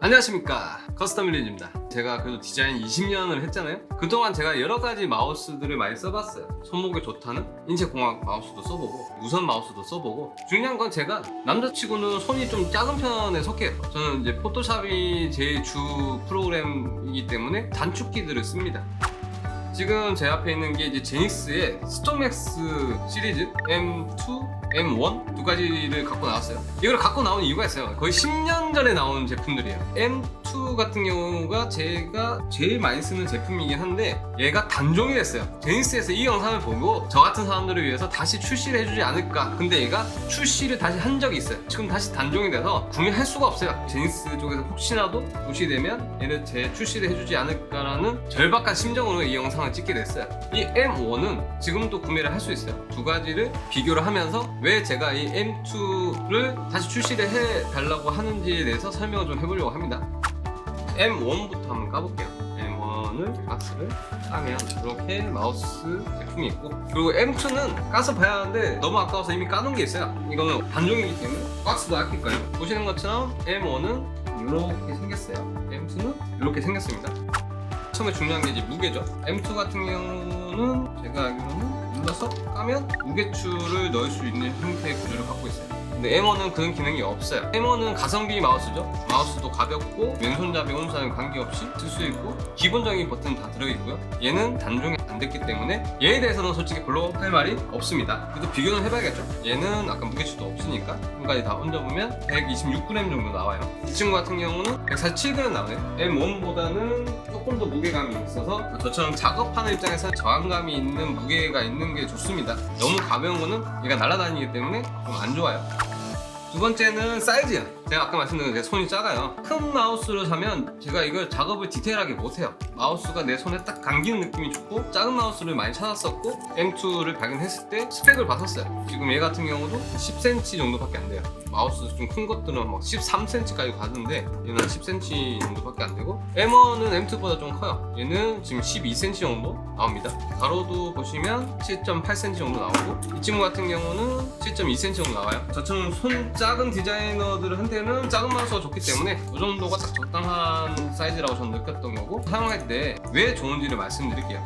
안녕하십니까, 커스텀1린입니다. 제가 그래도 디자인 20년을 했잖아요. 그동안 제가 여러가지 마우스들을 많이 써봤어요. 손목에 좋다는 인체공학 마우스도 써보고 무선 마우스도 써보고, 중요한 건 제가 남자치고는 손이 좀 작은 편에 속해요. 저는 이제 포토샵이 제 주 프로그램이기 때문에 단축키들을 씁니다. 지금 제 앞에 있는 게 이제 제닉스의 스톰맥스 시리즈 M2, M1 두 가지를 갖고 나왔어요. 이걸 갖고 나온 이유가 있어요. 거의 10년 전에 나온 제품들이에요. M2 같은 경우가 제가 제일 많이 쓰는 제품이긴 한데 얘가 단종이 됐어요. 제닉스에서 이 영상을 보고 저 같은 사람들을 위해서 다시 출시를 해주지 않을까. 근데 얘가 출시를 다시 한 적이 있어요. 지금 다시 단종이 돼서 구매할 수가 없어요. 제닉스 쪽에서 혹시라도 도시되면 얘를 재출시를 해주지 않을까라는 절박한 심정으로 이 영상을 찍게 됐어요. 이 M1은 지금도 구매를 할 수 있어요. 두 가지를 비교를 하면서 왜 제가 이 M2를 다시 출시를 해달라고 하는지에 대해서 설명을 좀 해보려고 합니다. M1부터 한번 까볼게요. M1을 박스를 까면 이렇게 마우스 제품이 있고, 그리고 M2는 까서 봐야 하는데 너무 아까워서 이미 까놓은 게 있어요. 이거는 단종이기 때문에 박스도 아낄 거예요. 보시는 것처럼 M1은 이렇게 생겼어요. M2는 이렇게 생겼습니다. 처음에 중요한 게 이제 무게죠. M2 같은 경우는 제가 알기로는 눌러서 까면 무게추를 넣을 수 있는 형태의 구조를 갖고 있어요. 근데 M1은 그런 기능이 없어요. M1은 가성비 마우스죠. 마우스도 가볍고 왼손잡이 오른손잡이 관계없이 쓸 수 있고 기본적인 버튼 다 들어있고요. 얘는 단종이 안 됐기 때문에 얘에 대해서는 솔직히 별로 할 말이 없습니다. 그래도 비교는 해봐야겠죠. 얘는 아까 무게추도 없으니까 지금까지 다 얹어보면 126g 정도 나와요. 이 친구 같은 경우는 147g 나오네요. M1보다는 조금 더 무게감이 있어서 저처럼 작업하는 입장에서 저항감이 있는 무게가 있는 게 좋습니다. 너무 가벼운 거는 얘가 날아다니기 때문에 좀 안 좋아요. 두 번째는 사이즈요. 제가 아까 말씀드린 게 손이 작아요. 큰 마우스를 사면 제가 이걸 작업을 디테일하게 못해요. 마우스가 내 손에 딱 감기는 느낌이 좋고, 작은 마우스를 많이 찾았었고 M2를 발견했을 때 스펙을 봤었어요. 지금 얘 같은 경우도 10cm 정도밖에 안 돼요. 마우스 좀 큰 것들은 막 13cm까지 가는데 얘는 10cm 정도밖에 안 되고, M1은 M2보다 좀 커요. 얘는 지금 12cm 정도 나옵니다. 가로도 보시면 7.8cm 정도 나오고, 이 친구 같은 경우는 7.2cm 정도 나와요. 저처럼 손 작은 디자이너들한테는 작은 마우스가 좋기 때문에 이 정도가 딱 적당한 사이즈라고 저는 느꼈던 거고, 사용할 때 왜 좋은지를 말씀드릴게요.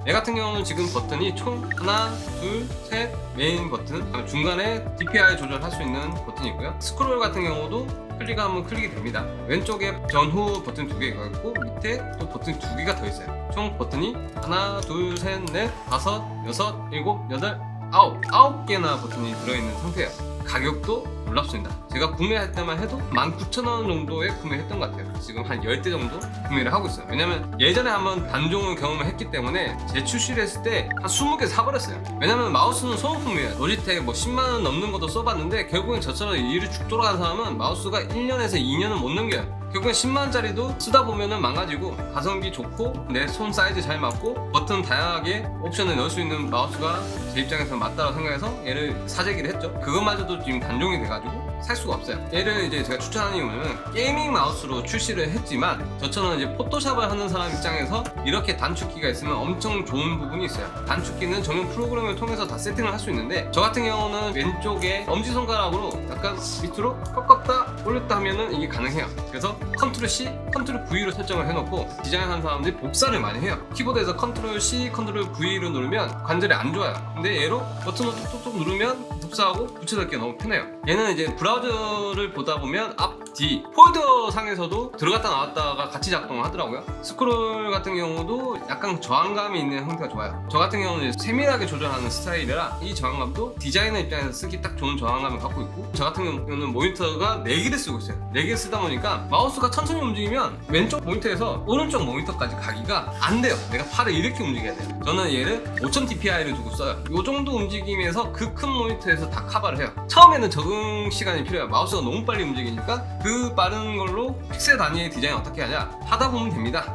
얘 같은 경우는 지금 버튼이 총 하나, 둘, 셋 메인 버튼, 중간에 DPI 조절할 수 있는 버튼이 있고요. 스크롤 같은 경우도 클릭하면 클릭이 됩니다. 왼쪽에 전후 버튼 2개가 있고 밑에 또 버튼 2개가 더 있어요. 총 버튼이 하나, 둘, 셋, 넷, 다섯, 여섯, 일곱, 여덟, 아홉 개나 버튼이 들어있는 상태예요. 가격도 놀랍습니다. 제가 구매할 때만 해도 19,000원 정도에 구매했던 것 같아요. 지금 한 10대 정도 구매를 하고 있어요. 왜냐면 예전에 한번 단종을 경험을 했기 때문에 재출시를 했을 때 한 20개 사버렸어요. 왜냐면 마우스는 소모품이에요. 로지텍 뭐 10만원 넘는 것도 써봤는데 결국엔 저처럼 일을 죽 돌아간 사람은 마우스가 1년에서 2년은 못 넘겨요. 결국엔 10만원짜리도 쓰다 보면은 망가지고, 가성비 좋고 내 손 사이즈 잘 맞고 버튼 다양하게 옵션을 넣을 수 있는 마우스가 제 입장에서는 맞다고 생각해서 얘를 사재기를 했죠. 그것마저도 지금 단종이 돼가지고 살 수가 없어요. 얘를 이제 제가 추천하는 이유는 게이밍 마우스로 출시를 했지만 저처럼 이제 포토샵을 하는 사람 입장에서 이렇게 단축키가 있으면 엄청 좋은 부분이 있어요. 단축키는 전용 프로그램을 통해서 다 세팅을 할 수 있는데, 저 같은 경우는 왼쪽에 엄지손가락으로 약간 밑으로 꺾었다 올렸다 하면은 이게 가능해요. 그래서 컨트롤 C, 컨트롤 V로 설정을 해놓고 디자인하는 사람들이 복사를 많이 해요. 키보드에서 컨트롤 C, 컨트롤 V로 누르면 관절이 안 좋아요. 근데 얘로 버튼을 톡톡톡 누르면 복사하고 붙여넣기가 너무 편해요. 얘는 이제 브라우저를 보다 보면 앞, 뒤, 폴더 상에서도 들어갔다 나왔다가 같이 작동을 하더라고요. 스크롤 같은 경우도 약간 저항감이 있는 형태가 좋아요. 저 같은 경우는 세밀하게 조절하는 스타일이라 이 저항감도 디자이너 입장에서 쓰기 딱 좋은 저항감을 갖고 있고, 저 같은 경우는 모니터가 4개를 쓰고 있어요. 4개 쓰다 보니까 마우스가 천천히 움직이면 왼쪽 모니터에서 오른쪽 모니터까지 가기가 안 돼요. 내가 팔을 이렇게 움직여야 돼요. 저는 얘를 5000 DPI를 두고 써요. 이 정도 움직임에서 그 큰 모니터에서 다 커버를 해요. 처음에는 적응 시간이 필요해요. 마우스가 너무 빨리 움직이니까 그 빠른 걸로 픽셀 단위의 디자인 어떻게 하냐 하다 보면 됩니다.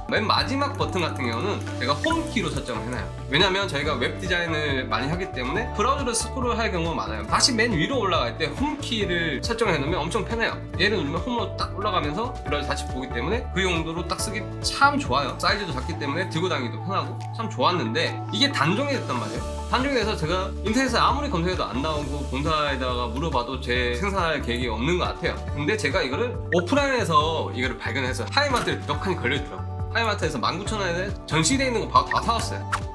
맨 마지막 버튼 같은 경우는 제가 홈키로 설정을 해놔요. 왜냐면 저희가 웹 디자인을 많이 하기 때문에 브라우저를 스크롤 할 경우가 많아요. 다시 맨 위로 올라갈 때 홈키를 설정해 놓으면 엄청 편해요. 얘를 누르면 홈으로 딱 올라가면서 브라우저 다시 보기 때문에 그 용도로 딱 쓰기 참 좋아요. 사이즈도 작기 때문에 들고 다니기도 편하고 참 좋았는데, 이게 단종이 됐단 말이에요. 한중에서 제가 인터넷에 아무리 검색해도 안 나오고 본사에다가 물어봐도 제 생산할 계획이 없는 것 같아요. 근데 제가 이거를 오프라인에서 이거를 발견해서 하이마트에 떡하니 걸려있더라고요. 하이마트에서 19,000원에 전시되어 있는 거 바로 다 사왔어요.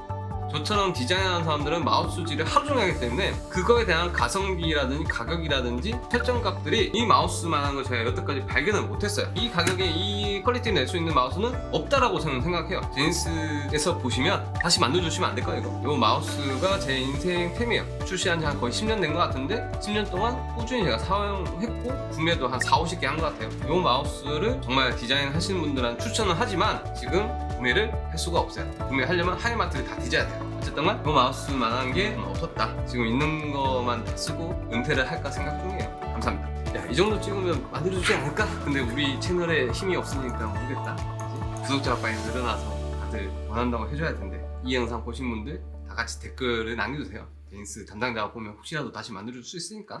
저처럼 디자인하는 사람들은 마우스 수지를 하루 종일 하기 때문에 그거에 대한 가성비라든지 가격이라든지 설정값들이 이 마우스만한 걸 제가 여태까지 발견을 못했어요. 이 가격에 이 퀄리티를 낼 수 있는 마우스는 없다라고 저는 생각해요. 제니스에서 보시면 다시 만들어주시면 안 될까요? 이거? 이 마우스가 제 인생템이에요. 출시한 지 한 거의 10년 된 것 같은데 10년 동안 꾸준히 제가 사용했고 구매도 한 4, 50개 한 것 같아요. 이 마우스를 정말 디자인 하시는 분들한테 추천을 하지만 지금 구매를 할 수가 없어요. 구매하려면 하이마트를 다 뒤져야 돼요. 어쨌든 이 마우스만한 게 없었다. 지금 있는 것만 다 쓰고 은퇴를 할까 생각 중이에요. 감사합니다. 야, 이 정도 찍으면 만들어주지 않을까? 근데 우리 채널에 힘이 없으니까 모르겠다. 그치? 구독자가 빨리 늘어나서 다들 원한다고 해줘야 텐데 이 영상 보신 분들 다 같이 댓글을 남겨주세요. 제니스 담당자가 보면 혹시라도 다시 만들어줄 수 있으니까.